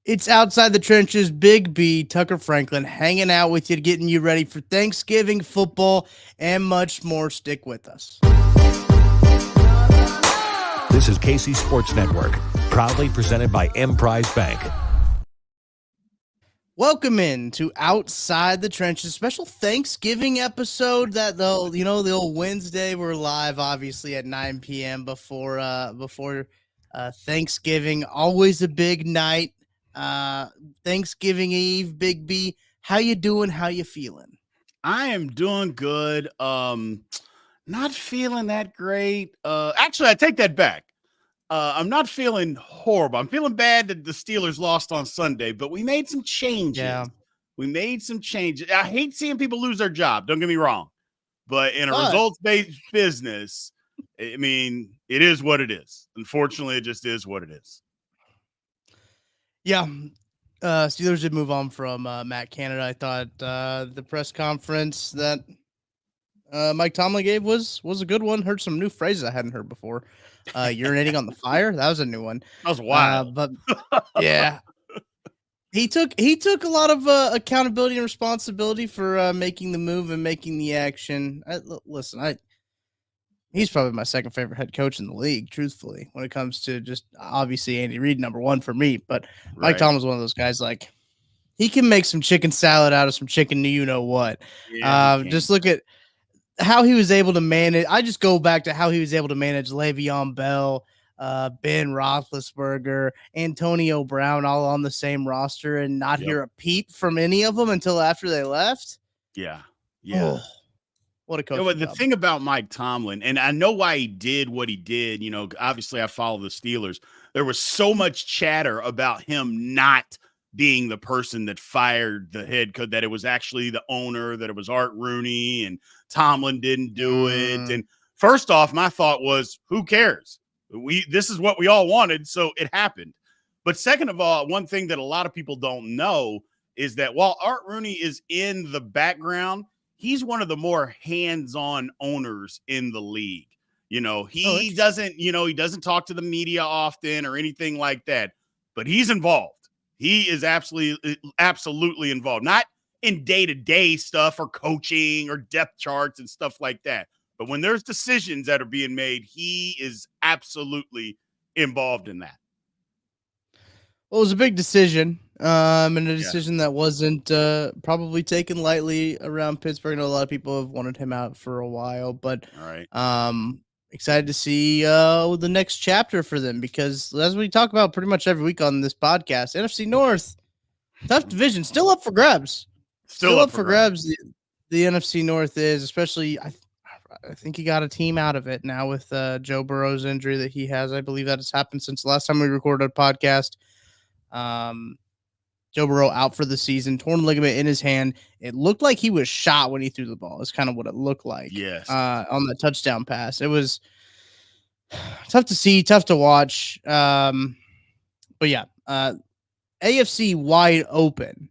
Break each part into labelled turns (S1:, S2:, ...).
S1: It's Outside the Trenches, Big B, Tucker Franklin, hanging out with you, getting you ready for Thanksgiving football and much more. Stick with us.
S2: This is KC Sports Network, proudly presented by Emprise Bank.
S1: Welcome in to Outside the Trenches, special Thanksgiving episode. That though, the old Wednesday, we're live obviously at 9 p.m. before Thanksgiving. Always a big night. Thanksgiving Eve, Big B. How you doing? How you feeling?
S3: I am doing good. Not feeling that great. Actually, I take that back. I'm not feeling horrible. I'm feeling bad that the Steelers lost on Sunday, but we made some changes.
S1: Yeah.
S3: We made some changes. I hate seeing people lose their job. Don't get me wrong. But in a results-based business, I mean, it is what it is. Unfortunately, it just is what it is.
S1: Yeah. Steelers did move on from Matt Canada. I thought the press conference that Mike Tomlin gave was a good one. Heard some new phrases I hadn't heard before. Urinating on the fire. That was a new one.
S3: That was wild.
S1: But yeah, he took a lot of accountability and responsibility for making the move and making the action. He's probably my second favorite head coach in the league, truthfully, when it comes to just obviously Andy Reid, number one for me. But Mike Tomlin's one of those guys, like, he can make some chicken salad out of some chicken, you know what? Yeah, just look at how he was able to manage. I just go back to how he was able to manage Le'Veon Bell, Ben Roethlisberger, Antonio Brown, all on the same roster and not hear a peep from any of them until after they left.
S3: Yeah.
S1: Oh, what a coach.
S3: The thing about Mike Tomlin, and I know why he did what he did, obviously I follow the Steelers. There was so much chatter about him not being the person that fired the head coach, that it was actually the owner, that it was Art Rooney, and Tomlin didn't do it. And first off, my thought was, who cares? This is what we all wanted, so it happened. But second of all, one thing that a lot of people don't know is that while Art Rooney is in the background, he's one of the more hands-on owners in the league. He doesn't talk to the media often or anything like that, but he's involved. He is absolutely involved, not in day-to-day stuff or coaching or depth charts and stuff like that. But when there's decisions that are being made, he is absolutely involved in that.
S1: Well, it was a big decision, and a decision that wasn't probably taken lightly around Pittsburgh. I know a lot of people have wanted him out for a while, but excited to see the next chapter for them, because as we talk about pretty much every week on this podcast, NFC North, tough division, still up for grabs. Still up for grabs. The NFC North is, especially, I think he got a team out of it now with Joe Burrow's injury that he has. I believe that has happened since the last time we recorded a podcast. Joe Burrow out for the season, torn ligament in his hand. It looked like he was shot when he threw the ball. It's kind of what it looked like.
S3: Yes.
S1: On the touchdown pass. It was tough to see, tough to watch. But yeah, AFC wide open,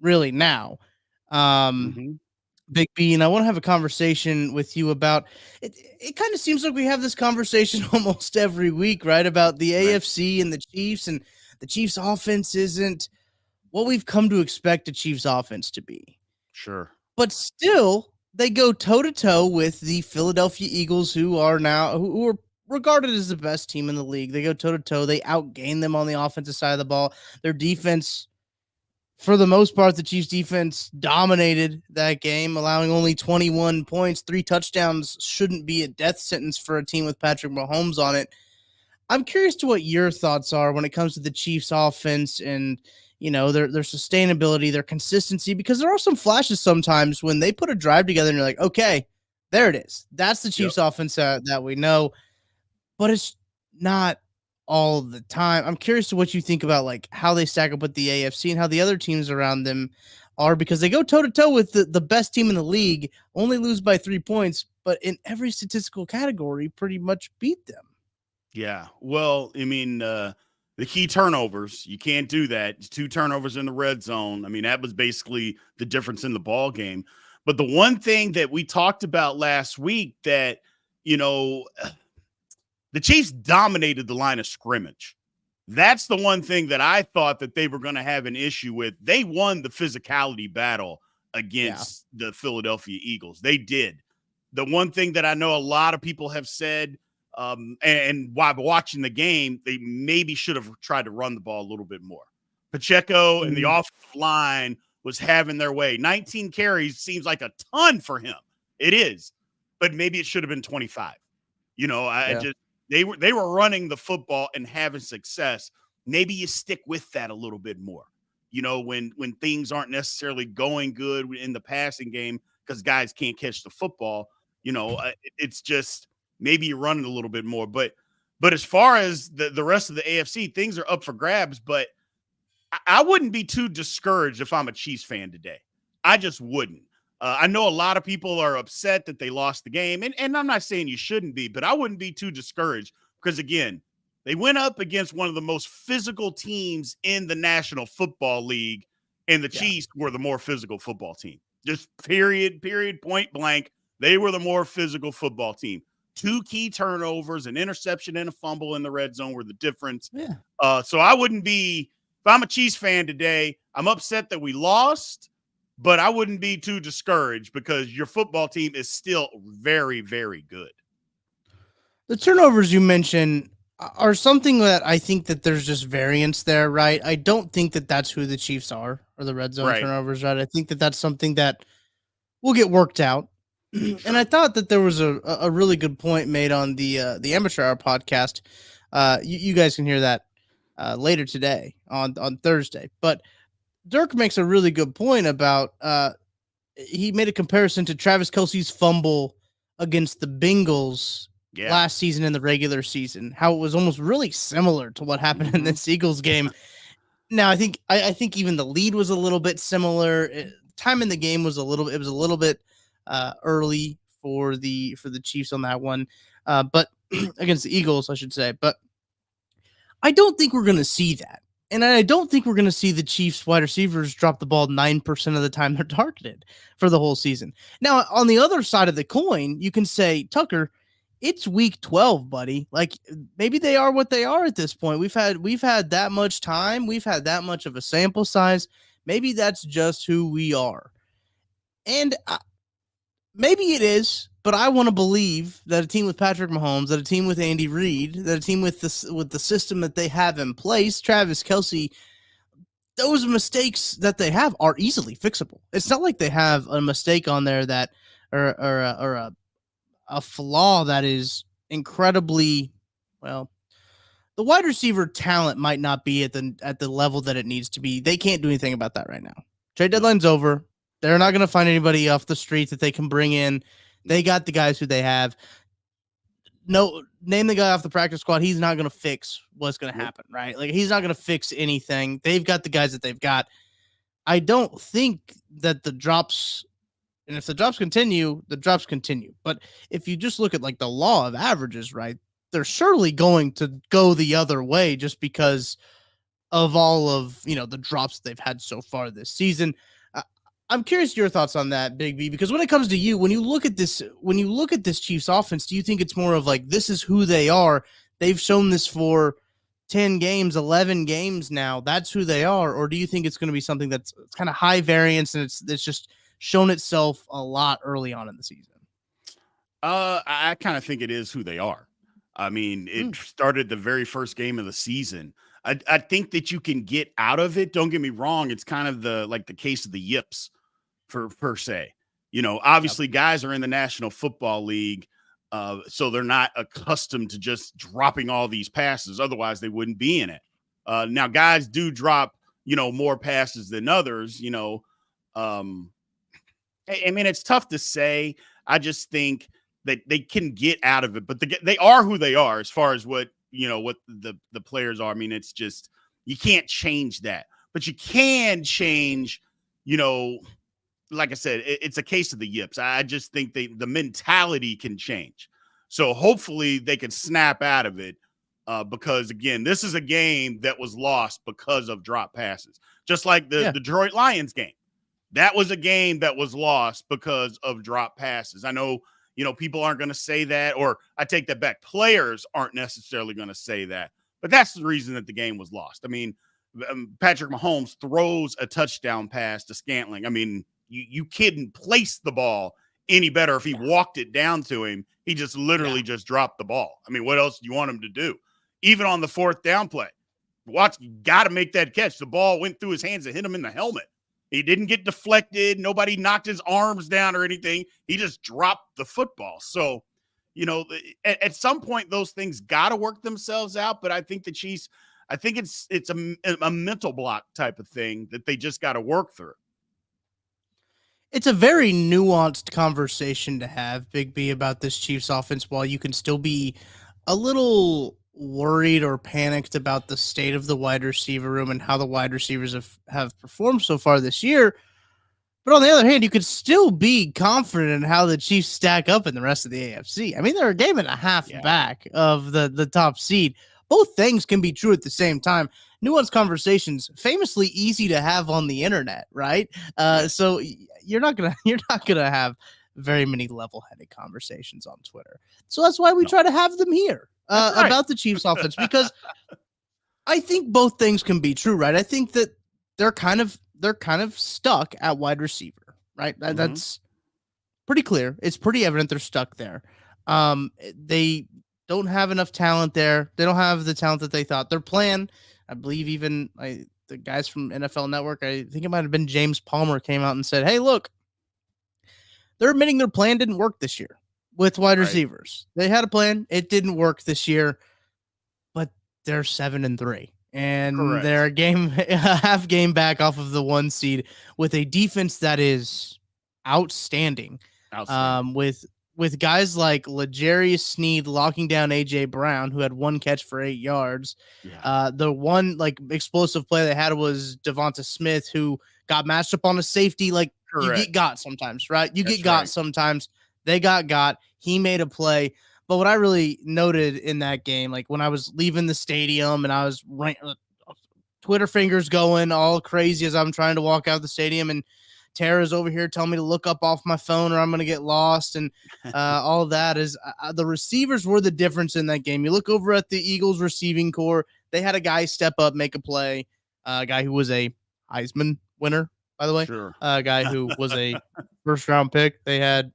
S1: really now. Big B, and I want to have a conversation with you about it. It kind of seems like we have this conversation almost every week, right? About the AFC and the Chiefs, and the Chiefs offense isn't what we've come to expect the Chiefs offense to be.
S3: Sure.
S1: But still, they go toe-to-toe with the Philadelphia Eagles, who are regarded as the best team in the league. They go toe-to-toe. They outgain them on the offensive side of the ball. Their defense, for the most part, the Chiefs defense dominated that game, allowing only 21 points. 3 touchdowns shouldn't be a death sentence for a team with Patrick Mahomes on it. I'm curious to what your thoughts are when it comes to the Chiefs offense and, their sustainability, their consistency, because there are some flashes sometimes when they put a drive together and you're like, okay, there it is. That's the Chiefs offense that we know, but it's not all the time. I'm curious to what you think about, like, how they stack up with the AFC and how the other teams around them are, because they go toe-to-toe with the best team in the league, only lose by 3 points, but in every statistical category pretty much beat them.
S3: Yeah. Well, I mean, the key turnovers, you can't do that. 2 turnovers in the red zone. I mean, that was basically the difference in the ball game. But the one thing that we talked about last week that, the Chiefs dominated the line of scrimmage. That's the one thing that I thought that they were going to have an issue with. They won the physicality battle against the Philadelphia Eagles. They did. The one thing that I know a lot of people have said, and while watching the game, they maybe should have tried to run the ball a little bit more. Pacheco and the offensive line was having their way. 19 carries seems like a ton for him. It is, but maybe it should have been 25. They were running the football and having success. Maybe you stick with that a little bit more. When things aren't necessarily going good in the passing game because guys can't catch the football, it's just maybe you run it a little bit more. But as far as the rest of the AFC, things are up for grabs. But I wouldn't be too discouraged if I'm a Chiefs fan today. I just wouldn't. I know a lot of people are upset that they lost the game, and I'm not saying you shouldn't be, but I wouldn't be too discouraged because, again, they went up against one of the most physical teams in the National Football League, and the Chiefs were the more physical football team. Just period, point blank. They were the more physical football team. 2 key turnovers, an interception and a fumble in the red zone were the difference.
S1: Yeah.
S3: So I wouldn't be – if I'm a Chiefs fan today, I'm upset that we lost, but I wouldn't be too discouraged because your football team is still very, very good.
S1: The turnovers you mentioned are something that I think that there's just variance there, right? I don't think that that's who the Chiefs are, or the red zone turnovers, right? I think that that's something that will get worked out. Sure. And I thought that there was a really good point made on the Amateur Hour podcast. You guys can hear that later today on Thursday. But Dirk makes a really good point about he made a comparison to Travis Kelce's fumble against the Bengals last season in the regular season, how it was almost really similar to what happened in this Eagles game. Now, I think even the lead was a little bit similar. Time in the game was a little bit early for the Chiefs on that one, but against the Eagles, I should say. But I don't think we're going to see that. And I don't think we're going to see the Chiefs wide receivers drop the ball 9% of the time they're targeted for the whole season. Now, on the other side of the coin, you can say, Tucker, it's week 12, buddy. Like, maybe they are what they are at this point. We've had that much time. We've had that much of a sample size. Maybe that's just who we are. And maybe it is, but I want to believe that a team with Patrick Mahomes, that a team with Andy Reid, that a team with the system that they have in place, Travis Kelce, those mistakes that they have are easily fixable. It's not like they have a mistake on there that or a flaw that is incredibly, well, the wide receiver talent might not be at the level that it needs to be. They can't do anything about that right now. Trade deadline's over. They're not going to find anybody off the street that they can bring in. They got the guys who they have. No, name the guy off the practice squad. He's not going to fix what's going to happen, right? Like, he's not going to fix anything. They've got the guys that they've got. I don't think that the drops, and if the drops continue, the drops continue. But if you just look at like the law of averages, right, they're surely going to go the other way just because of all of, the drops they've had so far this season. I'm curious your thoughts on that, Big B, because when it comes to you, when you look at this Chiefs offense, do you think it's more of like, this is who they are? They've shown this for 10 games, 11 games now. That's who they are. Or do you think it's going to be something that's kind of high variance and it's just shown itself a lot early on in the season?
S3: I kind of think it is who they are. I mean, it started the very first game of the season. I think that you can get out of it. Don't get me wrong. It's kind of the case of the yips per se. Obviously guys are in the National Football League. So they're not accustomed to just dropping all these passes. Otherwise they wouldn't be in it. Now guys do drop, more passes than others, I mean, it's tough to say. I just think that they can get out of it, but they are who they are as far as what the players are. I mean, it's just, you can't change that, but you can change, like I said, it's a case of the yips. I just think the mentality can change. So hopefully they can snap out of it because, again, this is a game that was lost because of drop passes, just like the Detroit Lions game. That was a game that was lost because of drop passes. I know, people aren't going to say that, or I take that back. Players aren't necessarily going to say that, But that's the reason that the game was lost. I mean, Patrick Mahomes throws a touchdown pass to Scantling. I mean, you couldn't place the ball any better if he walked it down to him. He just literally just dropped the ball. I mean, what else do you want him to do? Even on the fourth down play, Watts got to make that catch. The ball went through his hands and hit him in the helmet. He didn't get deflected. Nobody knocked his arms down or anything. He just dropped the football. So, you know, at some point, those things got to work themselves out. But I think the Chiefs, I think it's a mental block type of thing that they just got to work through.
S1: It's a very nuanced conversation to have, Big B, about this Chiefs offense, while you can still be a little worried or panicked about the state of the wide receiver room and how the wide receivers have performed so far this year. But on the other hand, you could still be confident in how the Chiefs stack up in the rest of the AFC. I mean, they're a game and a half back of the top seed. Both things can be true at the same time. Nuanced conversations, famously easy to have on the internet, right? So you're not gonna have very many level-headed conversations on Twitter. So that's why we try to have them here about the Chiefs offense, because I think both things can be true, right? I think that they're kind of stuck at wide receiver, right? That's pretty clear. It's pretty evident they're stuck there. They don't have enough talent there. They don't have the talent that they thought. Their plan, I believe, even the guys from NFL Network, I think it might have been James Palmer, came out and said, "Hey, look, they're admitting their plan didn't work this year with wide receivers. They had a plan. It didn't work this year, but they're 7-3. And they're a half game back off of the 1 seed with a defense that is outstanding. With guys like L'Jarius Sneed locking down AJ Brown, who had 1 catch for 8 yards. The one explosive play they had was Devonta Smith, who got matched up on a safety. You get got sometimes, right? Sometimes. They got. He made a play. But what I really noted in that game, when I was leaving the stadium and I was Twitter fingers going all crazy as I'm trying to walk out of the stadium, and Tara's over here telling me to look up off my phone or I'm going to get lost. And all of that is the receivers were the difference in that game. You look over at the Eagles receiving core. They had a guy step up, make a play, a guy who was a Heisman winner, by the way, a guy who was a first round pick. They had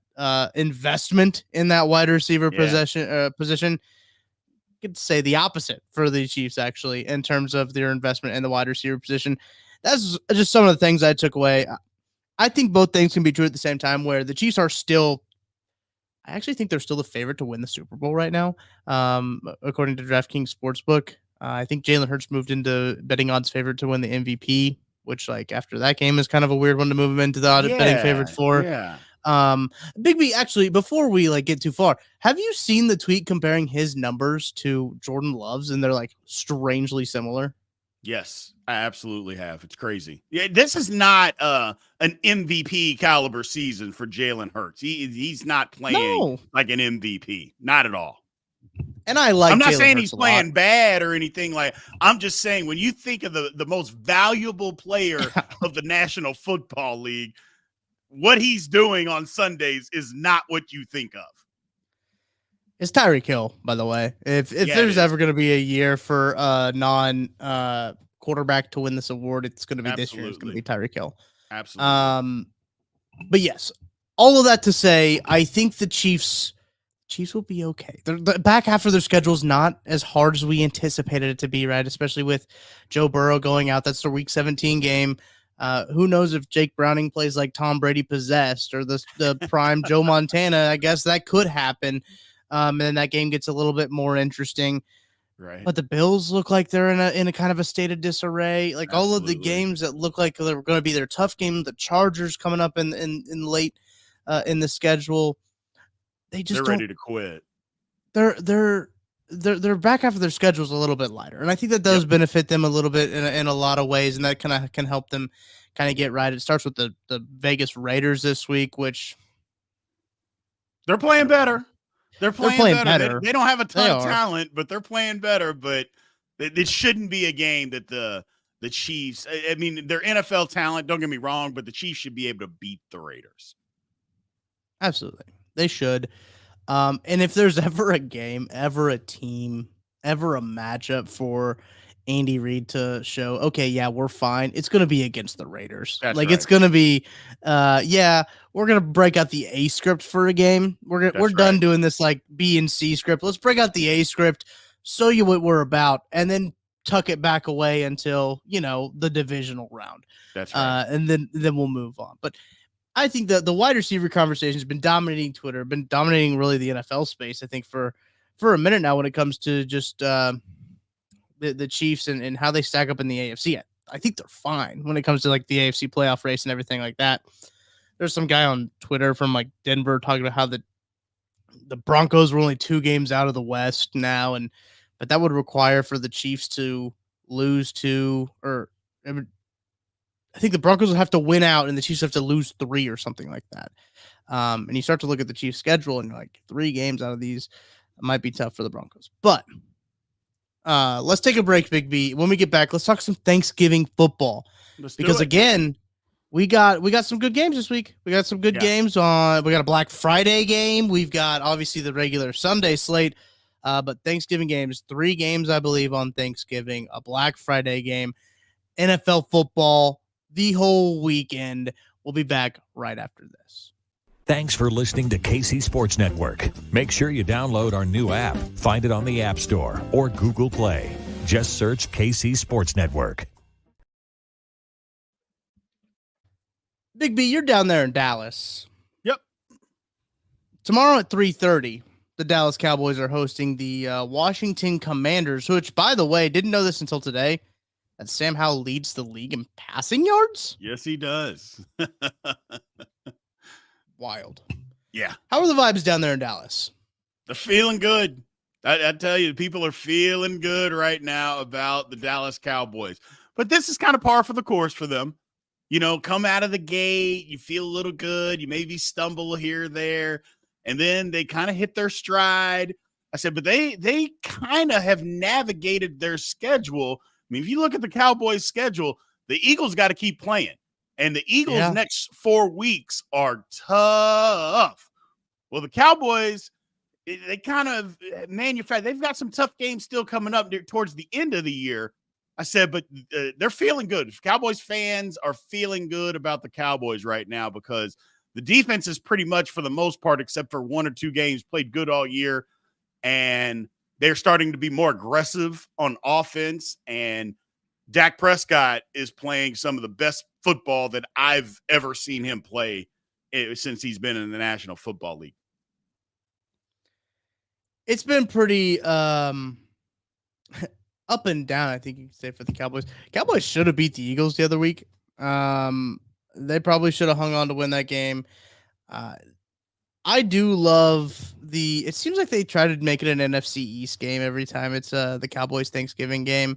S1: investment in that wide receiver position. You could say the opposite for the Chiefs, actually, in terms of their investment in the wide receiver position. That's just some of the things I took away. I think both things can be true at the same time, where the Chiefs are still, I actually think they're still the favorite to win the Super Bowl right now. According to DraftKings Sportsbook, I think Jalen Hurts moved into betting odds favorite to win the MVP, which after that game is kind of a weird one to move him into the betting favorite for. Big B, actually, before we get too far, have you seen the tweet comparing his numbers to Jordan Love's, and they're strangely similar?
S3: Yes, I absolutely have. It's crazy. Yeah, this is not an MVP caliber season for Jalen Hurts. He's not playing like an MVP, not at all.
S1: And I'm
S3: not
S1: Jalen
S3: saying
S1: Hurts
S3: he's playing bad or anything I'm just saying, when you think of the most valuable player of the National Football League, what he's doing on Sundays is not what you think of.
S1: It's Tyreek Hill, by the way. If there's ever going to be a year for non quarterback to win this award, it's going to be this year. It's going to be Tyreek Hill.
S3: Absolutely.
S1: But yes, all of that to say, I think the Chiefs will be okay. The back half of their schedule is not as hard as we anticipated it to be, right? Especially with Joe Burrow going out. That's their Week 17 game. Who knows if Jake Browning plays like Tom Brady possessed, or the prime Joe Montana. I guess that could happen. And then that game gets a little bit more interesting.
S3: Right.
S1: But the Bills look like they're in a kind of a state of disarray. All of the games that look like they're going to be their tough game, the Chargers coming up in late in the schedule. They're
S3: ready to quit.
S1: Their back half of their schedule is a little bit lighter, and I think that does benefit them a little bit in a lot of ways, and that can help them kind of get right. It starts with the Vegas Raiders this week, which
S3: they're playing better. They're playing better. They don't have a ton of talent, but they're playing better. But it shouldn't be a game that the Chiefs, I mean, they're NFL talent, don't get me wrong, but the Chiefs should be able to beat the Raiders.
S1: Absolutely. They should. And if there's ever a game, ever a team ever a matchup for Andy Reid to show, okay, yeah, we're fine, it's going to be against the Raiders.
S3: That's
S1: Like,
S3: right.
S1: it's going to be, yeah, we're going to break out the A script for a game. We're done doing this like B and C script. Let's break out the A script, show you what we're about, and then tuck it back away until, the divisional round.
S3: That's right.
S1: And then we'll move on. But I think that the wide receiver conversation has been dominating Twitter, been dominating really the NFL space, I think, for a minute now when it comes to just the Chiefs and how they stack up in the AFC. I think they're fine when it comes to like the AFC playoff race and everything like that. There's some guy on Twitter from like Denver talking about how the Broncos were only 2 games out of the West now, but that would require for the Chiefs to lose to, or I think the Broncos would have to win out and the Chiefs have to lose 3 or something like that. And you start to look at the Chiefs schedule and you're like, 3 games out of these might be tough for the Broncos. But let's take a break, Big B. When we get back, let's talk some Thanksgiving football. Because again, we got some good games this week. We got some good games on. We got a Black Friday game. We've got obviously the regular Sunday slate. But Thanksgiving games, 3 games, I believe, on Thanksgiving, a Black Friday game, NFL football, the whole weekend. We'll be back right after this.
S2: Thanks for listening to KC Sports Network. Make sure you download our new app. Find it on the App Store or Google Play. Just search KC Sports Network.
S1: Big B, you're down there in Dallas.
S3: Yep.
S1: Tomorrow at 3:30, the Dallas Cowboys are hosting the Washington Commanders, which, by the way, didn't know this until today, that Sam Howell leads the league in passing yards.
S3: Yes, he does.
S1: Wild.
S3: Yeah.
S1: How are the vibes down there in Dallas?
S3: They're feeling good. I tell you, people are feeling good right now about the Dallas Cowboys. But this is kind of par for the course for them. Come out of the gate, you feel a little good, you maybe stumble here or there, and then they kind of hit their stride. I said, but they kind of have navigated their schedule. I mean, if you look at the Cowboys' schedule, the Eagles got to keep playing. And the Eagles' next 4 weeks are tough. Well, the Cowboys, they kind of manufacture. They've got some tough games still coming up towards the end of the year. I said, but they're feeling good. Cowboys fans are feeling good about the Cowboys right now because the defense is pretty much, for the most part, except for 1 or 2 games, played good all year. And they're starting to be more aggressive on offense. And Dak Prescott is playing some of the best football that I've ever seen him play since he's been in the National Football League.
S1: It's been pretty up and down, I think you could say, for the Cowboys. Cowboys should have beat the Eagles the other week. They probably should have hung on to win that game. I do love it seems like they try to make it an NFC East game every time it's the Cowboys Thanksgiving game.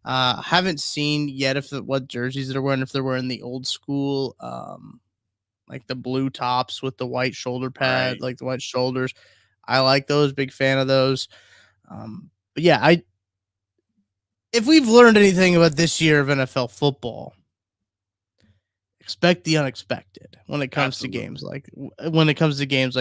S1: Haven't seen yet what jerseys they're wearing, if they're wearing the old school, like the blue tops with the white shoulder pad,
S3: Right.
S1: like the white shoulders. I like those, big fan of those. But yeah, if we've learned anything about this year of NFL football, expect the unexpected when it comes to games like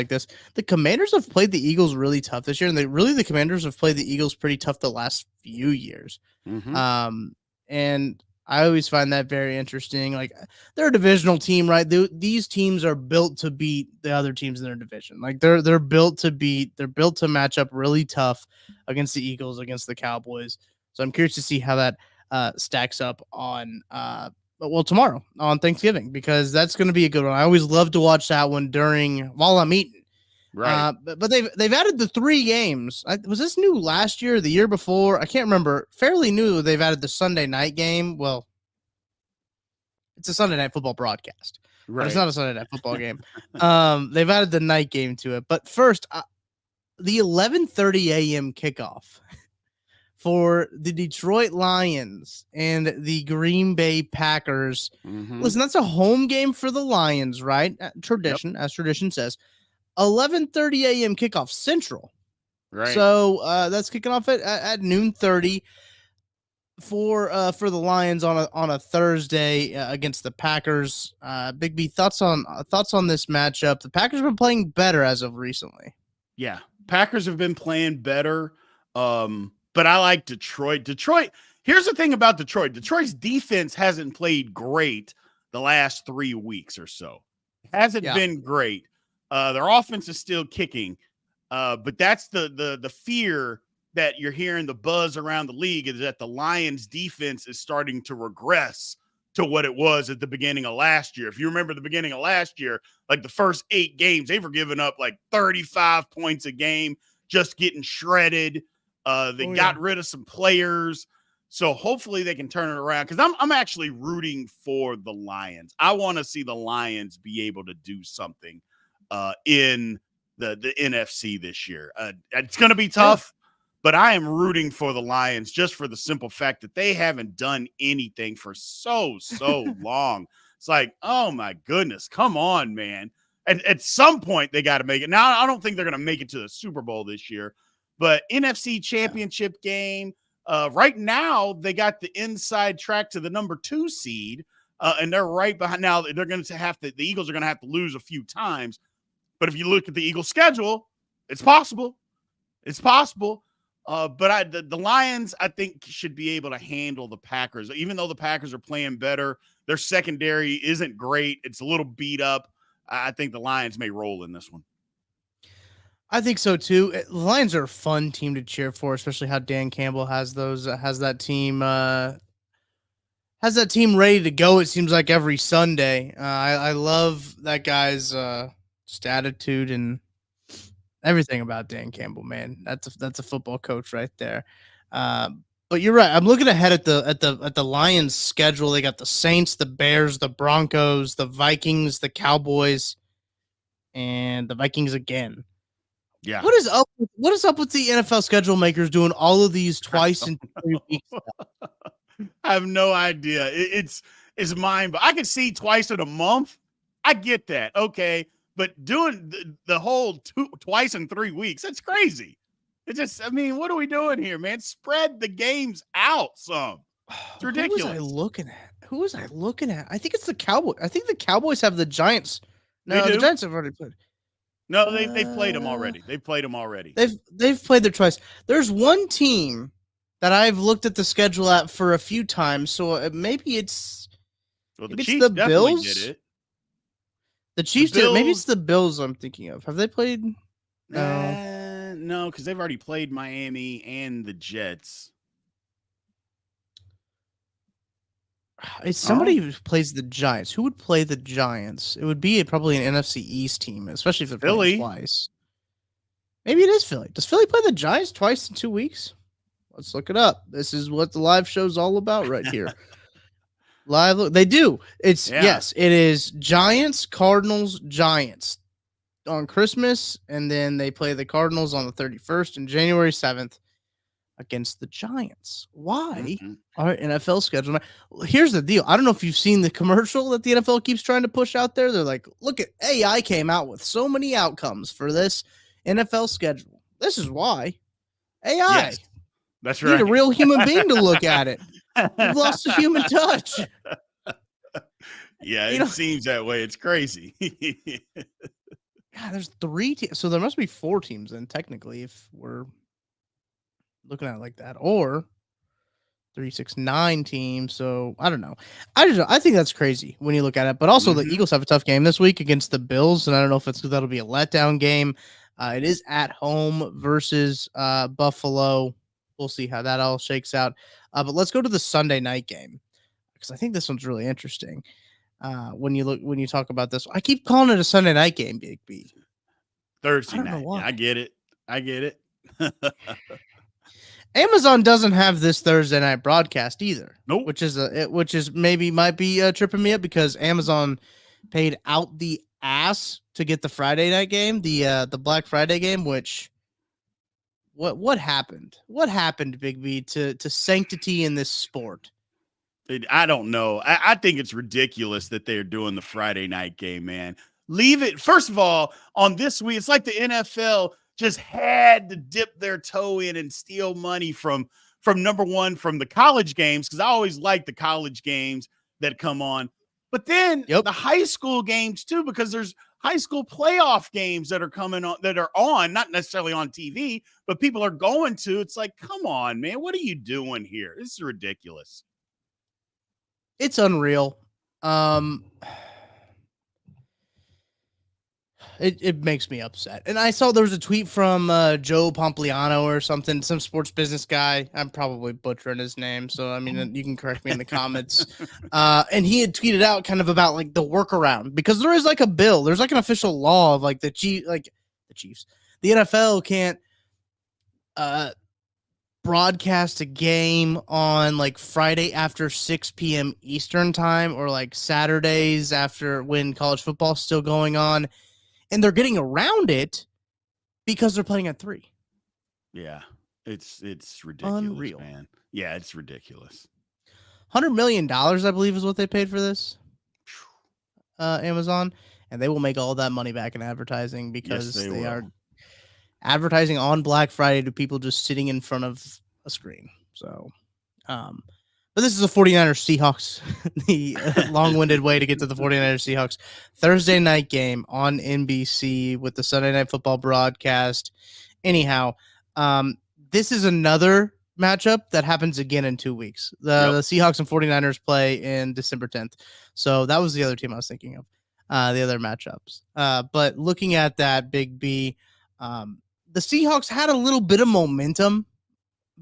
S1: this. The Commanders have played the Eagles really tough this year, and the Commanders have played the Eagles pretty tough the last few years.
S3: Mm-hmm.
S1: And I always find that very interesting. Like, they're a divisional team, right? These teams are built to beat the other teams in their division. Like, they're built to match up really tough against the Eagles, against the Cowboys. So I'm curious to see how that stacks up on tomorrow on Thanksgiving, because that's going to be a good one. I always love to watch that one while I'm eating.
S3: Right.
S1: But they've added the 3 games. Was this new last year or the year before? I can't remember. Fairly new. They've added the Sunday night game. Well, it's a Sunday night football broadcast, but it's not a Sunday night football game. They've added the night game to it. But first, the 11:30 a.m. kickoff for the Detroit Lions and the Green Bay Packers.
S3: Mm-hmm.
S1: Listen, that's a home game for the Lions, right? Tradition, as tradition says. 11:30 a.m. kickoff Central.
S3: Right.
S1: So that's kicking off at noon 30 for the Lions on a Thursday against the Packers. Big B, thoughts on this matchup? The Packers have been playing better as of recently.
S3: Yeah, Packers have been playing better. But but I like Detroit. Here's the thing about Detroit. Detroit's defense hasn't played great the last 3 weeks or so. Hasn't been great. Their offense is still kicking, but that's the fear that you're hearing, the buzz around the league, is that the Lions defense is starting to regress to what it was at the beginning of last year. If you remember the beginning of last year, like the first 8 games, they were giving up like 35 points a game, just getting shredded. They got rid of some players. So hopefully they can turn it around, because I'm actually rooting for the Lions. I want to see the Lions be able to do something in the NFC this year. It's going to be tough, but I am rooting for the Lions just for the simple fact that they haven't done anything for so long. It's like, oh my goodness, come on, man. At some point they got to make it. Now, I don't think they're going to make it to the Super Bowl this year, but NFC Championship game. Right now, they got the inside track to the number 2 seed, and they're right behind. Now, they're going to have to. The Eagles are going to have to lose a few times, but if you look at the Eagles' schedule, it's possible. It's possible. But the Lions, I think, should be able to handle the Packers, even though the Packers are playing better. Their secondary isn't great; it's a little beat up. I think the Lions may roll in this one.
S1: I think so too. The Lions are a fun team to cheer for, especially how Dan Campbell has that team ready to go. It seems like every Sunday. I love that guy's just attitude and everything about Dan Campbell. Man, that's a football coach right there. But you're right. I'm looking ahead at the Lions schedule. They got the Saints, the Bears, the Broncos, the Vikings, the Cowboys, and the Vikings again.
S3: Yeah.
S1: What is up with the NFL schedule makers doing all of these twice in 3 weeks?
S3: I have no idea. It's mine, but I can see twice in a month. I get that. Okay. But doing the whole twice in 3 weeks, that's crazy. It's just, I mean, what are we doing here, man? Spread the games out some. It's ridiculous.
S1: Who was I looking at? I think it's the Cowboys. I think the Cowboys have the Giants. No, the Giants have already played.
S3: No, they've played them already. They've played them already.
S1: They've played their twice. There's one team that I've looked at the schedule at for a few times, so maybe it's
S3: the
S1: maybe
S3: Chiefs
S1: it's the
S3: definitely
S1: Bills.
S3: did it.
S1: The Chiefs did. Maybe it's the Bills I'm thinking of. Have they played?
S3: No, because they've already played Miami and the Jets.
S1: It's somebody who plays the Giants. Who would play the Giants? It would be probably an NFC East team, especially if they're playing twice. Maybe it is Philly. Does Philly play the Giants twice in 2 weeks? Let's look it up. This is what the live show's all about right here. Live, they do. Yes, it is Giants, Cardinals, Giants on Christmas, and then they play the Cardinals on the 31st and January 7th. Against the Giants. Why our NFL schedule? Here's the deal. I don't know if you've seen the commercial that the NFL keeps trying to push out there. They're like, look at AI came out with so many outcomes for this NFL schedule. This is why. AI.
S3: Yes, that's right.
S1: You need a real human being to look at it. You've lost the human touch.
S3: Yeah, it seems that way. It's crazy.
S1: God, there's 3 teams. So there must be 4 teams then, technically, if we're looking at it like that, or 3, 6, 9 teams. So I don't know. I think that's crazy when you look at it. But also the Eagles have a tough game this week against the Bills, and I don't know if it's because that'll be a letdown game. It is at home versus Buffalo. We'll see how that all shakes out. But let's go to the Sunday night game, because I think this one's really interesting. When you talk about this, I keep calling it a Sunday night game, Big B.
S3: Thursday night. Yeah, I get it.
S1: Amazon doesn't have this Thursday night broadcast either.
S3: Nope.
S1: Which is maybe might be tripping me up, because Amazon paid out the ass to get the Friday night game, the Black Friday game. Which what happened? What happened, Big B, to sanctity in this sport?
S3: I don't know. I think it's ridiculous that they're doing the Friday night game, man. Leave it. First of all, on this week, it's like the NFL just had to dip their toe in and steal money from number one, from the college games, because I always like the college games that come on. But then the high school games too, because there's high school playoff games that are coming on, that are on, not necessarily on TV, but people are going to. It's like, come on, man, what are you doing here? This is ridiculous.
S1: It's unreal. It makes me upset. And I saw there was a tweet from Joe Pompliano or something, some sports business guy. I'm probably butchering his name, so I mean you can correct me in the comments. And he had tweeted out kind of about like the workaround, because there is like a bill, there's like an official law of like the Chiefs, the NFL can't broadcast a game on like Friday after 6 p.m. Eastern time, or like Saturdays after, when college football's still going on. And they're getting around it because they're playing at 3.
S3: Yeah, it's ridiculous,
S1: Unreal.
S3: man. Yeah, it's ridiculous.
S1: $100 million, I believe, is what they paid for this. Amazon, and they will make all that money back in advertising, because
S3: Yes,
S1: they are advertising on Black Friday to people just sitting in front of a screen. So, but this is a 49ers Seahawks, the long-winded way to get to the 49ers Seahawks Thursday night game on NBC with the Sunday Night Football broadcast. Anyhow, this is another matchup that happens again in 2 weeks. The Seahawks and 49ers play in December 10th. So that was the other team I was thinking of, the other matchups. But looking at that, Big B, the Seahawks had a little bit of momentum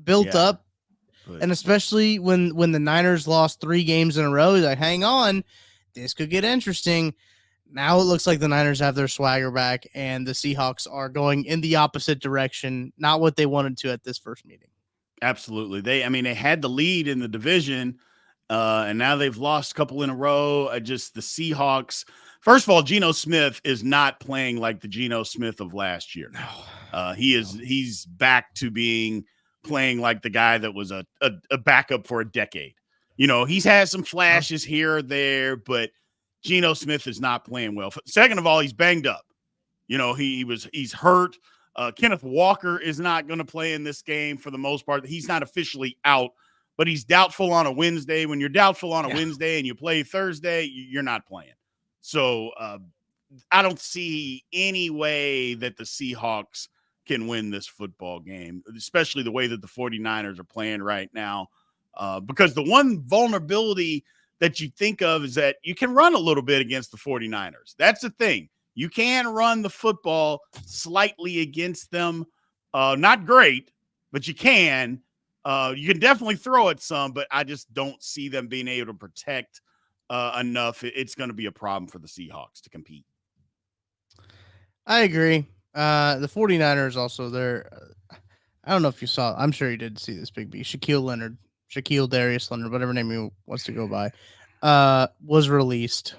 S1: built up. And especially when the Niners lost 3 games in a row, like, hang on, this could get interesting. Now it looks like the Niners have their swagger back, and the Seahawks are going in the opposite direction, not what they wanted to at this first meeting.
S3: Absolutely. They had the lead in the division, and now they've lost a couple in a row. The Seahawks. First of all, Geno Smith is not playing like the Geno Smith of last year. He's back to playing like the guy that was a backup for a decade. You know, he's had some flashes here or there, but Geno Smith is not playing well. Second of all, he's banged up. You know, he's hurt. Kenneth Walker is not going to play in this game for the most part. He's not officially out, but he's doubtful on a Wednesday. When you're doubtful on a Wednesday and you play Thursday, you're not playing. So I don't see any way that the Seahawks can win this football game, especially the way that the 49ers are playing right now. Because the one vulnerability that you think of is that you can run a little bit against the 49ers. That's the thing. You can run the football slightly against them. Not great, but you can. You can definitely throw it some, but I just don't see them being able to protect enough. It's going to be a problem for the Seahawks to compete.
S1: I agree. The 49ers also, I don't know if you saw, I'm sure you did see this, Big B. Shaquille Darius Leonard, whatever name he wants to go by, was released.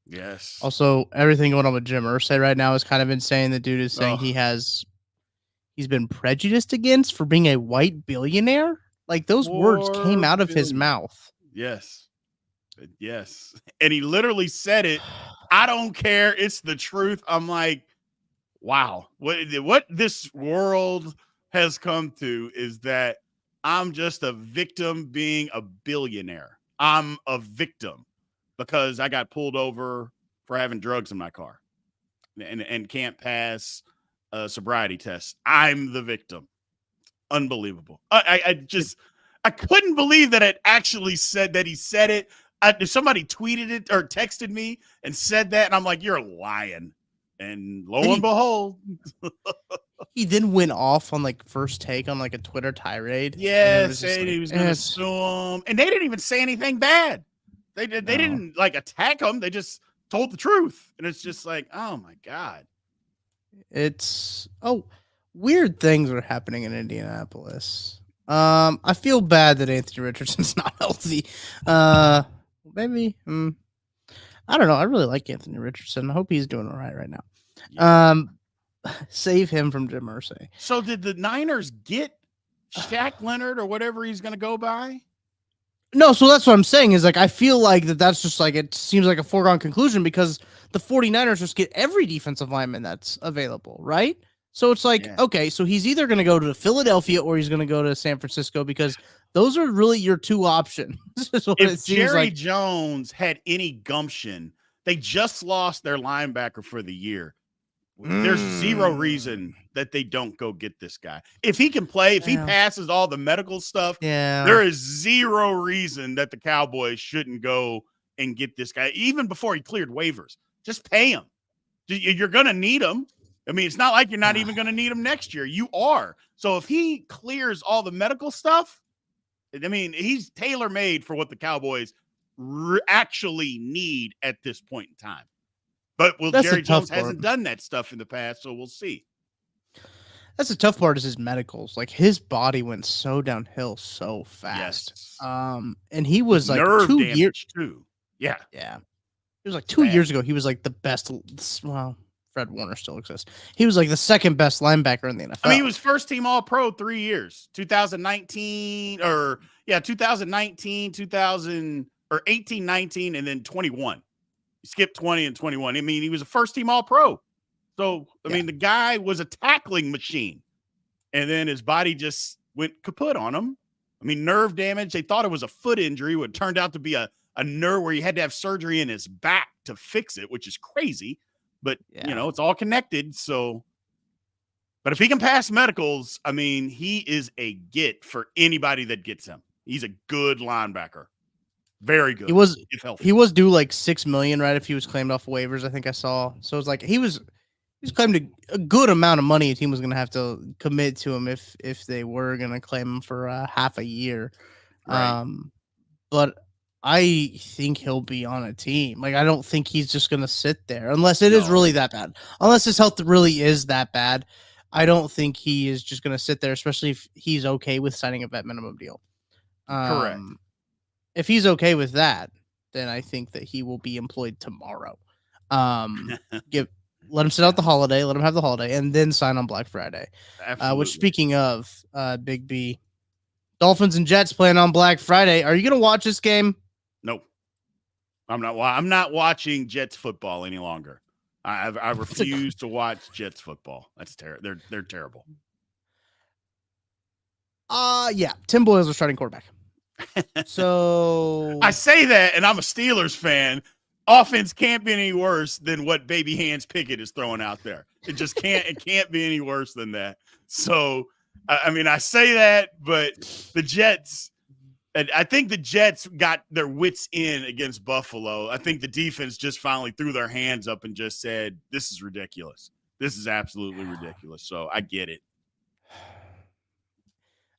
S3: Yes.
S1: Also, everything going on with Jim Irsay right now is kind of insane. The dude is saying he's been prejudiced against for being a white billionaire. Like, those words came out of his mouth.
S3: Yes. Yes. And he literally said it. I don't care. It's the truth. I'm like, wow. What this world has come to is that I'm just a victim being a billionaire. I'm a victim because I got pulled over for having drugs in my car and can't pass a sobriety test. I'm the victim. Unbelievable. I couldn't believe that it actually said that he said it. Somebody tweeted it or texted me and said that, and I'm like, you're lying. And lo and behold,
S1: he then went off on like First Take on like a Twitter tirade.
S3: Yeah, saying he was going to sue him, and they didn't even say anything bad. They didn't like attack him. They just told the truth, and it's just like, oh my god,
S1: weird things are happening in Indianapolis. I feel bad that Anthony Richardson's not healthy. Maybe. I don't know. I really like Anthony Richardson. I hope he's doing all right now. Yeah. Save him from Jim Irsay.
S3: So did the Niners get Shaq Leonard or whatever he's going to go by?
S1: No, so that's what I'm saying is like I feel like that's just like it seems like a foregone conclusion because the 49ers just get every defensive lineman that's available, right? So it's like, okay, so he's either going to go to Philadelphia or he's going to go to San Francisco because those are really your two options.
S3: If Jerry Jones had any gumption, They just lost their linebacker for the year. There's zero reason that they don't go get this guy. If he can play, if he passes all the medical stuff, there is zero reason that the Cowboys shouldn't go and get this guy, even before he cleared waivers. Just pay him. You're going to need him. I mean, it's not like you're not even going to need him next year. You are. So if he clears all the medical stuff, I mean, he's tailor-made for what the Cowboys actually need at this point in time. But Jerry Jones hasn't done that stuff in the past, so we'll see.
S1: That's the tough part is his medicals. Like, his body went so downhill so fast.
S3: Yes.
S1: And he was like
S3: nerve
S1: 2
S3: damage
S1: years
S3: too. Yeah.
S1: Yeah. It was like 2 years ago. He was like the best. Well, Fred Warner still exists. He was like the second best linebacker in the NFL.
S3: I mean, he was first team All-Pro 3 years. 2019 or 2019, 18, 19, and then 21. He skipped 20 and 21. I mean, he was a first team All-Pro. So, I mean, the guy was a tackling machine. And then his body just went kaput on him. I mean, nerve damage. They thought it was a foot injury. It turned out to be a nerve where he had to have surgery in his back to fix it, which is crazy. But, it's all connected. So, but if he can pass medicals, I mean, he is a get for anybody that gets him. He's a good linebacker. Very good.
S1: He was due like $6 million, right? If he was claimed off waivers, I think I saw. So it's like he was claimed a good amount of money. A team was going to have to commit to him if they were going to claim him for half a year.
S3: Right.
S1: But I think he'll be on a team. Like, I don't think he's just going to sit there unless it is really that bad. Unless his health really is that bad, I don't think he is just going to sit there, especially if he's okay with signing a vet minimum deal.
S3: Correct.
S1: If he's okay with that, then I think that he will be employed tomorrow. Let him sit out the holiday, let him have the holiday, and then sign on Black Friday. Which, speaking of Big B, Dolphins and Jets playing on Black Friday. Are you going to watch this game?
S3: Nope. I'm not watching Jets football any longer. I refuse to watch Jets football. That's terrible. They're terrible.
S1: Tim Boyle's a starting quarterback. So
S3: I say that, and I'm a Steelers fan. Offense can't be any worse than what Baby Hands Pickett is throwing out there. It just can't. It can't be any worse than that. So, I mean, I say that, but the Jets. And I think the Jets got their wits in against Buffalo. I think the defense just finally threw their hands up and just said, "This is ridiculous. This is absolutely ridiculous." So I get it.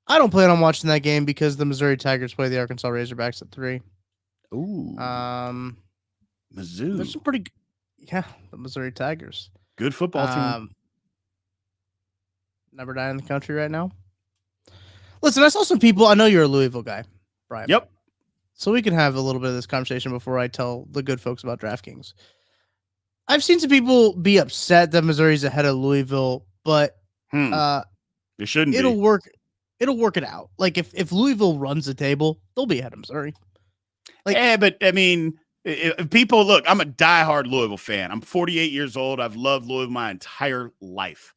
S1: I don't plan on watching that game because the Missouri Tigers play the Arkansas Razorbacks at 3.
S3: Ooh. Mizzou.
S1: There's some pretty, the Missouri Tigers.
S3: Good football team.
S1: Number 9 in the country right now. Listen, I saw some people. I know you're a Louisville guy, Brien.
S3: Yep.
S1: So we can have a little bit of this conversation before I tell the good folks about DraftKings. I've seen some people be upset that Missouri's ahead of Louisville, but
S3: it shouldn't.
S1: It'll work. It'll work it out. Like if Louisville runs the table, they'll be ahead of Missouri.
S3: But I mean, if people look, I'm a diehard Louisville fan. I'm 48 years old. I've loved Louisville my entire life.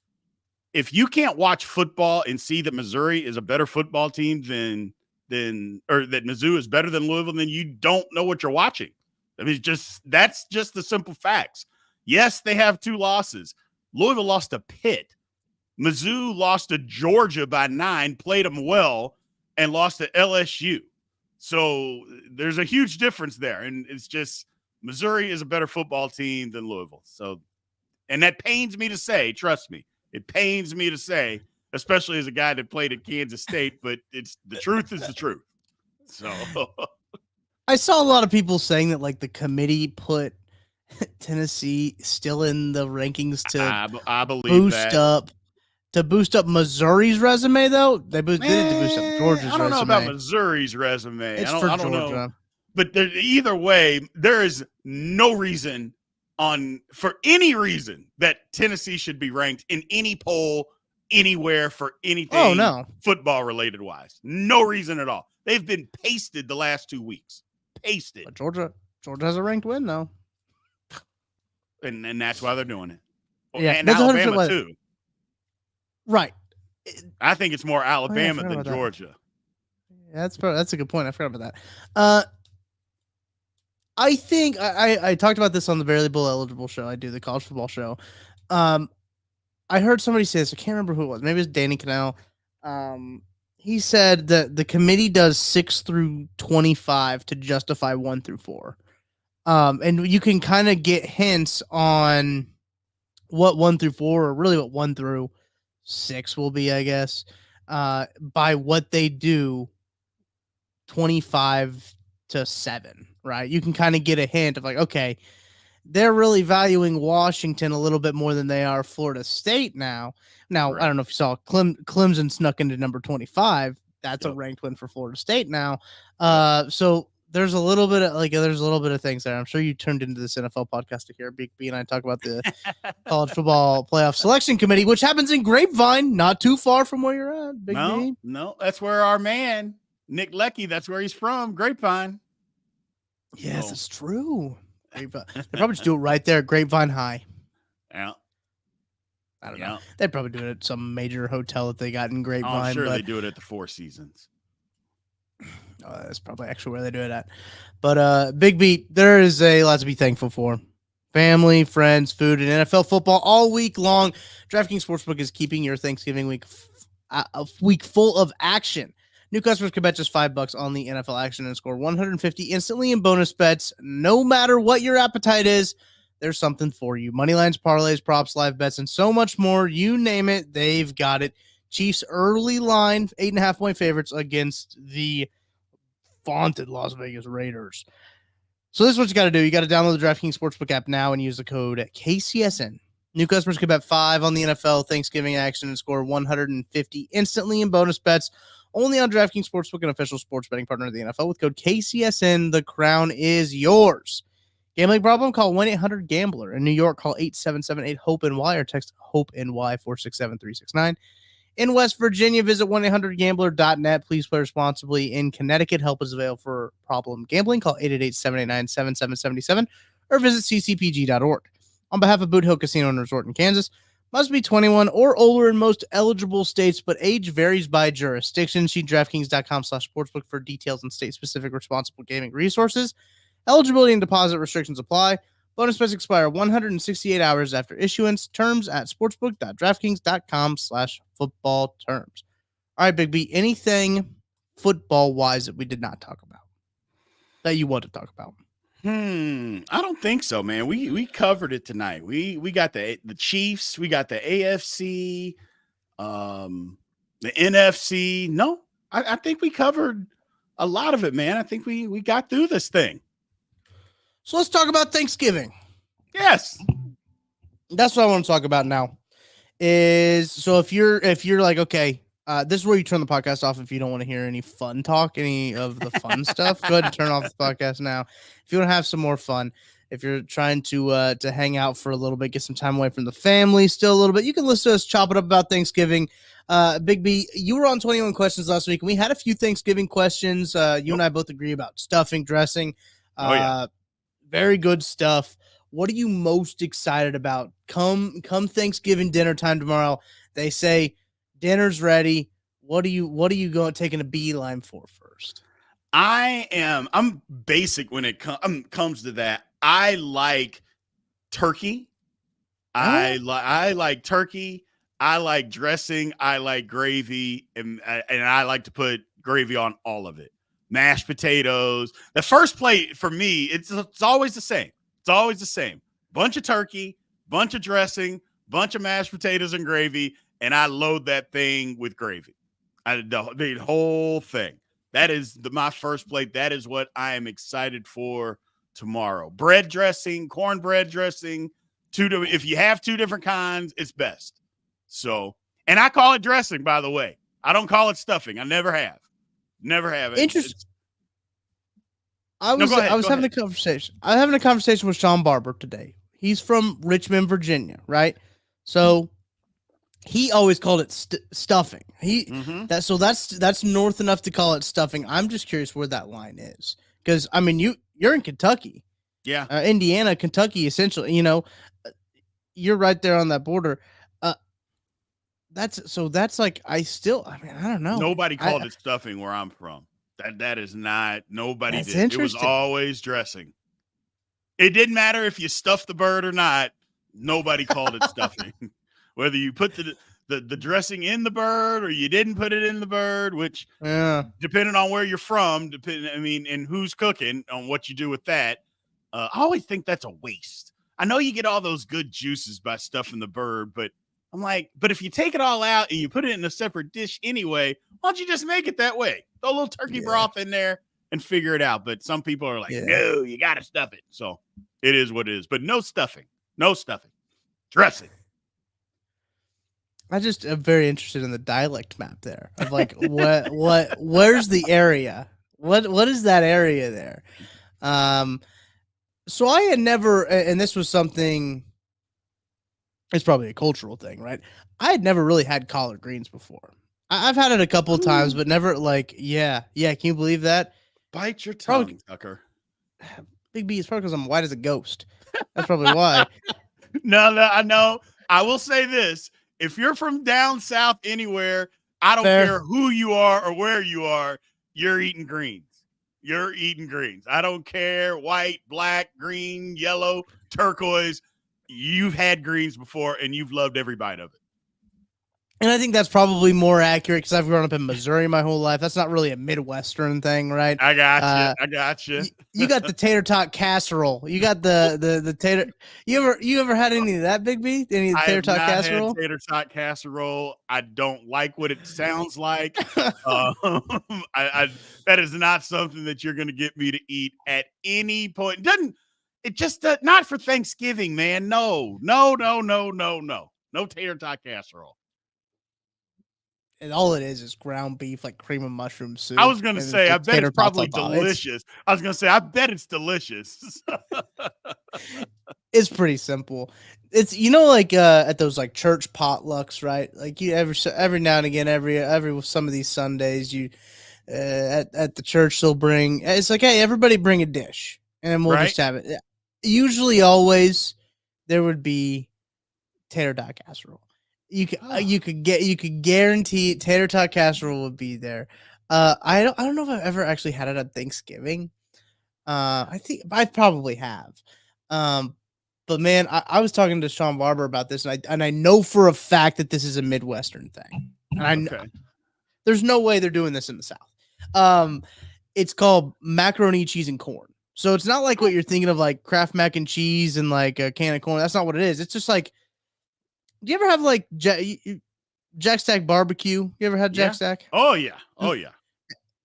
S3: If you can't watch football and see that Missouri is a better football team or that Mizzou is better than Louisville, then you don't know what you're watching. I mean, that's just the simple facts. Yes, they have 2 losses. Louisville lost to Pitt. Mizzou lost to Georgia by 9, played them well, and lost to LSU. So there's a huge difference there. And it's just Missouri is a better football team than Louisville. So, and that pains me to say, trust me, it pains me to say, especially as a guy that played at Kansas State, but the truth is the truth. So
S1: I saw a lot of people saying that like the committee put Tennessee still in the rankings to
S3: I believe
S1: boost up Missouri's resume, though. They did to boost up Georgia's resume.
S3: I don't know about Missouri's resume.
S1: It's
S3: I don't
S1: Georgia.
S3: know. But either way, there is no reason for any reason that Tennessee should be ranked in any poll anywhere for anything football related wise. No reason at all. They've been pasted the last 2 weeks. Pasted.
S1: But Georgia has a ranked win, though.
S3: And that's why they're doing it.
S1: Yeah,
S3: and Alabama, too.
S1: Right.
S3: I think it's more Alabama than Georgia.
S1: Yeah, that's a good point. I forgot about that. I think I talked about this on the Barely Bowl eligible show. I do the college football show. I heard somebody say this. I can't remember who it was. Maybe it's Danny Cannell. He said that the committee does 6 through 25 to justify 1 through 4. And you can kind of get hints on what 1 through 4, or really what 1 through 6 will be, I guess, by what they do 25 to 7, right? You can kind of get a hint of like, okay, they're really valuing Washington a little bit more than they are Florida State now. Now,
S3: Right.
S1: I don't know if you saw Clemson snuck into number 25. That's a ranked win for Florida State now. So there's a little bit of things there. I'm sure you turned into this NFL podcast to hear Big B and I talk about the college football playoff selection committee, which happens in Grapevine, not too far from where you're at, Big B.
S3: No, that's where our man Nick Lecky, that's where he's from, Grapevine.
S1: Yes, it's true. They probably just do it right there at Grapevine High.
S3: Yeah.
S1: I don't know. They'd probably do it at some major hotel that they got in Grapevine.
S3: I'm sure they do it at the Four Seasons.
S1: That's probably actually where they do it at. But Big Beat, there is a lot to be thankful for. Family, friends, food, and NFL football all week long. DraftKings Sportsbook is keeping your Thanksgiving week a week full of action. New customers can bet just $5 on the NFL action and score 150 instantly in bonus bets. No matter what your appetite is, there's something for you. Money lines, parlays, props, live bets, and so much more. You name it, they've got it. Chiefs early line, 8.5-point favorites against the vaunted Las Vegas Raiders. So this is what you got to do. You got to download the DraftKings Sportsbook app now and use the code KCSN. New customers can bet $5 on the NFL Thanksgiving action and score 150 instantly in bonus bets. Only on DraftKings Sportsbook, an official sports betting partner of the NFL. With code KCSN, the crown is yours. Gambling problem? Call 1-800-GAMBLER. In New York, call 877-8-HOPE-NY or text HOPE-NY 467-369. In West Virginia, visit 1-800-GAMBLER.net. Please play responsibly. In Connecticut, help is available for problem gambling. Call 888-789-7777 or visit ccpg.org. On behalf of Boot Hill Casino and Resort in Kansas, must be 21 or older in most eligible states, but age varies by jurisdiction. See DraftKings.com/sportsbook for details and state-specific responsible gaming resources. Eligibility and deposit restrictions apply. Bonus bets expire 168 hours after issuance. Terms at sportsbook.draftkings.com/football terms. All right, Big B, anything football-wise that we did not talk about that you want to talk about?
S3: I don't think so, man. We covered it tonight. We got the Chiefs, we got the AFC, the NFC. No, I think we covered a lot of it, man. I think we got through this thing.
S1: So let's talk about Thanksgiving.
S3: Yes.
S1: That's what I want to talk about now. So if you're like, okay, this is where you turn the podcast off if you don't want to hear any fun talk, any of the fun stuff. Go ahead and turn off the podcast now. If you want to have some more fun, if you're trying to hang out for a little bit, get some time away from the family still a little bit, you can listen to us chop it up about Thanksgiving. Big B, you were on 21 Questions last week, and we had a few Thanksgiving questions. You and I both agree about stuffing, dressing. Very good stuff. What are you most excited about? Come Thanksgiving dinner time tomorrow. They say dinner's ready. What are you going taking a beeline for first?
S3: I'm basic when it comes to that. I like turkey. I like turkey. I like dressing. I like gravy, and I like to put gravy on all of it. Mashed potatoes. The first plate for me, it's always the same. It's always the same. Bunch of turkey, bunch of dressing, bunch of mashed potatoes and gravy, and I load that thing with gravy. The whole thing. That is my first plate. That is what I am excited for tomorrow. Bread dressing, cornbread dressing. If you have two different kinds, it's best. So, and I call it dressing, by the way. I don't call it stuffing. I never have. Never have.
S1: Interesting. I was having a conversation. I was having a conversation with Sean Barber today. He's from Richmond, Virginia, right? So he always called it stuffing. That's north enough to call it stuffing. I'm just curious where that line is, because I mean you're in Kentucky, Indiana, Kentucky, essentially. You're right there on that border. That's like I don't know.
S3: Nobody called it stuffing where I'm from. That is not. Nobody
S1: That's
S3: did. It was
S1: interesting.
S3: always dressing. It didn't matter if you stuffed the bird or not. Nobody called it stuffing. Whether you put the dressing in the bird or you didn't put it in the bird, which depending on where you're from, and who's cooking on what you do with that. I always think that's a waste. I know you get all those good juices by stuffing the bird, but I'm like, but if you take it all out and you put it in a separate dish anyway, why don't you just make it that way? Throw a little turkey broth in there and figure it out. But some people are like, no, you got to stuff it. So it is what it is. But no stuffing. No stuffing. Dressing.
S1: I just am very interested in the dialect map there of like where's the area? What is that area there? So I had never, and this was something, it's probably a cultural thing, right? I had never really had collard greens before. I've had it a couple of times, but never yeah. Can you believe that?
S3: Bite your tongue, Tucker.
S1: Big B, it's probably because I'm white as a ghost. That's probably why.
S3: No, I know. I will say this. If you're from down south anywhere, I don't care who you are or where you are, you're eating greens. You're eating greens. I don't care. White, black, green, yellow, turquoise. You've had greens before, and you've loved every bite of it.
S1: And I think that's probably more accurate because I've grown up in Missouri my whole life. That's not really a Midwestern thing, right?
S3: I got you.
S1: You got the tater tot casserole. You got the tater. You ever had any of that, Big B? Any of the tater tot casserole?
S3: Tater tot casserole. I don't like what it sounds like. That is not something that you're going to get me to eat at any point. It just not for Thanksgiving, man. No tater tot casserole.
S1: And all it is ground beef, like cream of mushroom soup.
S3: I was going to say, I bet it's probably delicious. I was going to say, I bet it's delicious.
S1: It's pretty simple. It's, like at those like church potlucks, right? Like you every now and again, every some of these Sundays, you at the church they'll bring. It's like, hey, everybody bring a dish, and we'll just have it. Usually, always there would be tater tot casserole. You could guarantee tater tot casserole would be there. I don't know if I've ever actually had it on Thanksgiving. I think I probably have. But man, I was talking to Sean Barber about this, and I know for a fact that this is a Midwestern thing. And I know there's no way they're doing this in the South. It's called macaroni, cheese, and corn. So it's not like what you're thinking of, like Kraft mac and cheese and like a can of corn. That's not what it is. It's just like, do you ever have like Jack Stack barbecue? You ever had Jack Stack?
S3: Oh yeah.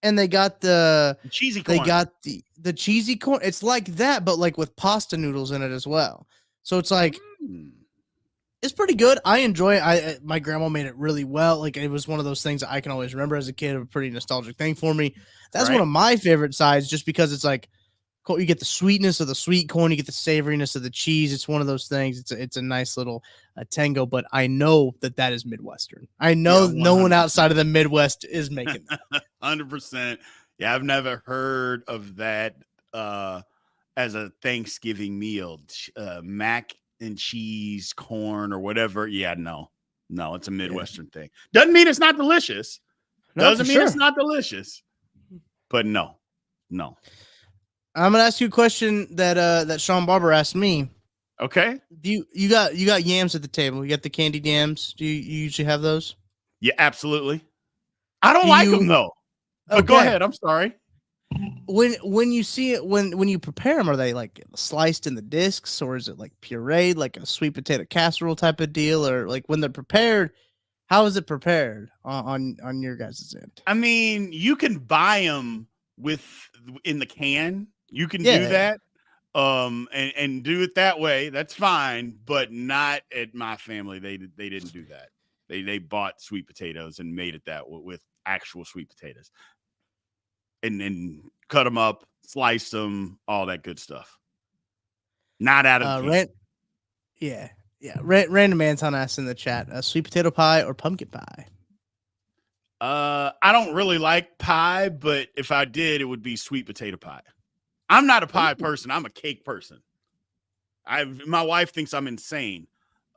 S1: And they got the
S3: cheesy corn.
S1: They got the cheesy corn. It's like that, but like with pasta noodles in it as well. So it's like it's pretty good. I enjoy it. My grandma made it really well. Like it was one of those things that I can always remember as a kid. A pretty nostalgic thing for me. That's one of my favorite sides, just because it's like you get the sweetness of the sweet corn, you get the savoriness of the cheese. It's one of those things. It's a nice little tango, but I know that is Midwestern. I know no one outside of the Midwest is making that.
S3: 100%. Yeah, I've never heard of that as a Thanksgiving meal. Mac and cheese, corn, or whatever. Yeah, no, it's a Midwestern thing. Doesn't mean it's not delicious. Doesn't mean it's not delicious. But no.
S1: I'm gonna ask you a question that Sean Barber asked me.
S3: Okay.
S1: You got yams at the table. You got the candied yams. Do you usually have those?
S3: Yeah, absolutely. I don't like them though. But go ahead. I'm sorry.
S1: When you see it, when you prepare them, are they like sliced in the discs, or is it like pureed, like a sweet potato casserole type of deal, or like when they're prepared? How is it prepared on your guys' end?
S3: I mean, you can buy them in the can. You can do that, and do it that way. That's fine, but not at my family. They didn't do that. They bought sweet potatoes and made it that with actual sweet potatoes, and then cut them up, slice them, all that good stuff. Not out of the
S1: can. Random Anton asked in the chat: sweet potato pie or pumpkin pie?
S3: I don't really like pie, but if I did, it would be sweet potato pie. I'm not a pie person. I'm a cake person. My wife thinks I'm insane.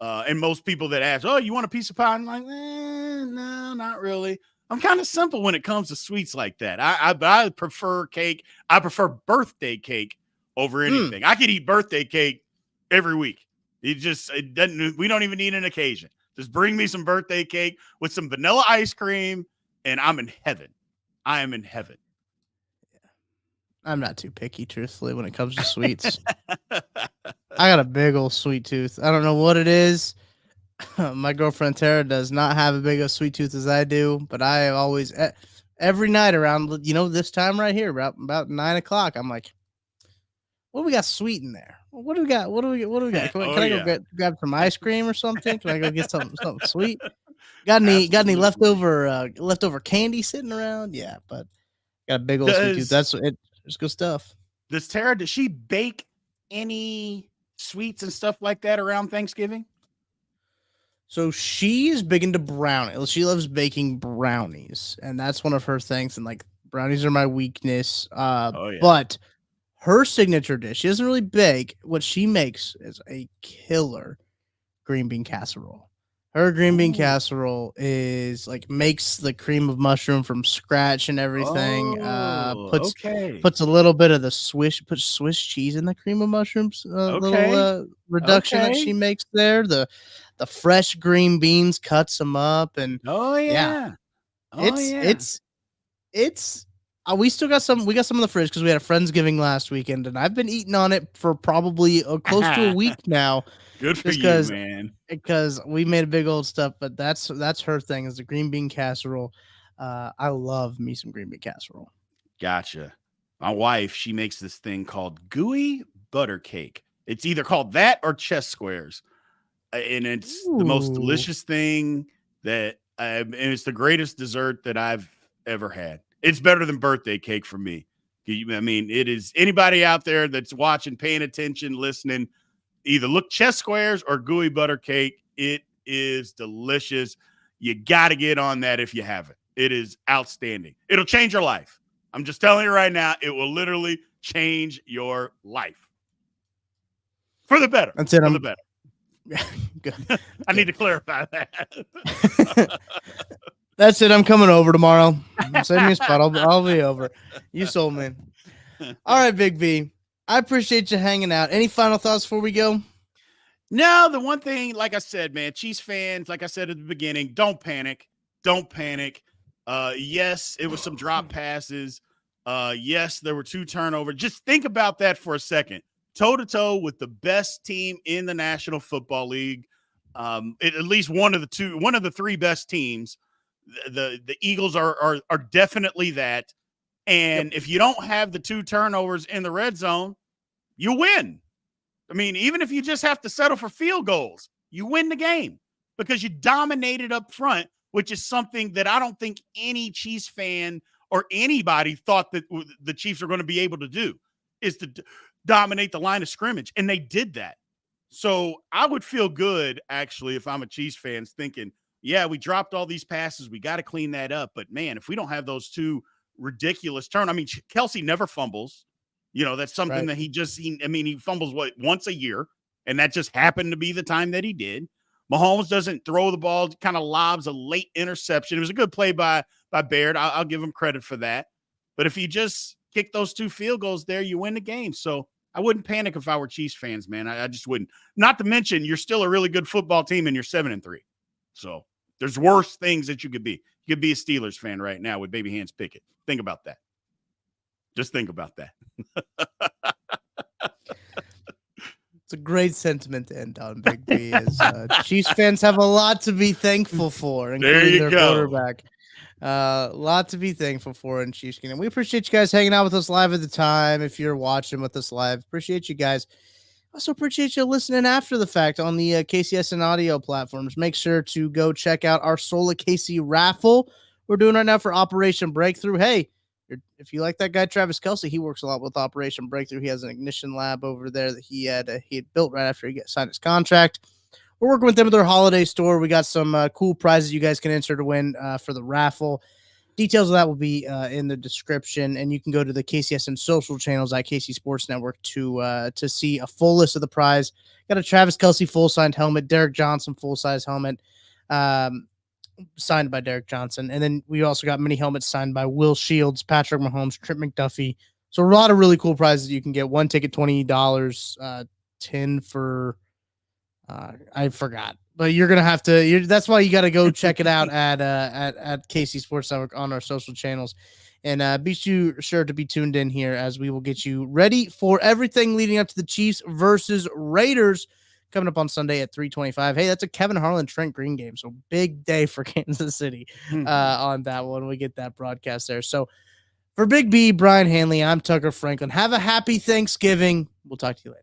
S3: And most people that ask, oh, you want a piece of pie? I'm like, no, not really. I'm kind of simple when it comes to sweets like that. I prefer cake. I prefer birthday cake over anything. I could eat birthday cake every week. It doesn't. We don't even need an occasion. Just bring me some birthday cake with some vanilla ice cream, and I'm in heaven. I am in heaven.
S1: I'm not too picky, truthfully, when it comes to sweets. I got a big old sweet tooth. I don't know what it is. My girlfriend Tara does not have a big old sweet tooth as I do, but I always, every night around, this time right here, about 9 o'clock, I'm like, what do we got sweet in there? What do we got? What do we got? Can I go grab some ice cream or something? Can I go get something sweet? Got any leftover candy sitting around? Yeah, but got a big old sweet tooth. That's it. It's good stuff.
S3: Does she bake any sweets and stuff like that around Thanksgiving?
S1: So she is big into brownies. She loves baking brownies, and that's one of her things. And like brownies are my weakness. But her signature dish, she doesn't really bake. What she makes is a killer green bean casserole. Her green bean casserole is like makes the cream of mushroom from scratch and everything. Puts a little bit of puts Swiss cheese in the cream of mushrooms. Little reduction that she makes there. The fresh green beans, cuts them up, and it's we still got some. We got some in the fridge because we had a Friendsgiving last weekend, and I've been eating on it for probably close to a week now.
S3: Good for you, man.
S1: Because we made a big old stuff, but that's her thing is the green bean casserole. I love me some green bean casserole.
S3: Gotcha. My wife, she makes this thing called gooey butter cake. It's either called that or chess squares, and it's the most delicious thing and it's the greatest dessert that I've ever had. It's better than birthday cake for me. I mean, it is. Anybody out there that's watching, paying attention, listening, either look chess squares or gooey butter cake. It is delicious. You got to get on that if you haven't. It is outstanding. It'll change your life. I'm just telling you right now, it will literally change your life. For the better.
S1: That's it.
S3: For the better.
S1: Good.
S3: I need to clarify that.
S1: That's it. I'm coming over tomorrow. Send me a spot. I'll be over. You sold me. All right, Big V. I appreciate you hanging out. Any final thoughts before we go?
S3: No, the one thing, like I said, man, Chiefs fans, like I said at the beginning, don't panic. Don't panic. Yes, it was some drop passes. Yes, there were 2 turnovers. Just think about that for a second. Toe-to-toe with the best team in the National Football League. At least one of the 3 best teams. The Eagles are definitely that. And if you don't have the 2 turnovers in the red zone, you win. I mean, even if you just have to settle for field goals, you win the game because you dominated up front, which is something that I don't think any Chiefs fan or anybody thought that the Chiefs are going to be able to do, is to dominate the line of scrimmage. And they did that. So I would feel good, actually, if I'm a Chiefs fan, thinking, yeah, we dropped all these passes. We got to clean that up. But, man, if we don't have those 2 ridiculous turn. I mean, Kelsey never fumbles. That's something that he fumbles once a year, and that just happened to be the time that he did. Mahomes doesn't throw the ball, kind of lobs a late interception. It was a good play by Baird. I'll give him credit for that. But if you just kick those 2 field goals there, you win the game. So I wouldn't panic if I were Chiefs fans, man. I just wouldn't. Not to mention, you're still a really good football team, and you're 7-3. So there's worse things that you could be. You could be a Steelers fan right now with baby hands Pickett. Think about that. Just think about that.
S1: It's a great sentiment to end on, Big B. Chiefs fans have a lot to be thankful for, including their quarterback. A lot to be thankful for in Chiefs Kingdom. We appreciate you guys hanging out with us live at the time. If you're watching with us live, appreciate you guys. Also appreciate you listening after the fact on the KCS and audio platforms. Make sure to go check out our Sola KC raffle we're doing right now for Operation Breakthrough. Hey, if you like that guy, Travis Kelce, he works a lot with Operation Breakthrough. He has an ignition lab over there that he had built right after he signed his contract. We're working with them at their holiday store. We got some cool prizes you guys can enter to win for the raffle. Details of that will be in the description, and you can go to the KCSN social channels at KC Sports Network to see a full list of the prize. Got a Travis Kelce full-signed helmet, Derek Johnson full-size helmet, signed by Derek Johnson, and then we also got mini helmets signed by Will Shields, Patrick Mahomes, Trent McDuffie, So a lot of really cool prizes you can get. One ticket, $20, 10 for I forgot. But you're gonna have to. That's why you got to go check it out at KC Sports Network on our social channels, and be sure to be tuned in here as we will get you ready for everything leading up to the Chiefs versus Raiders coming up on Sunday at 3:25. Hey, that's a Kevin Harlan Trent Green game, so big day for Kansas City on that one. We get that broadcast there. So for Big B, Brien Hanley, I'm Tucker Franklin. Have a happy Thanksgiving. We'll talk to you later.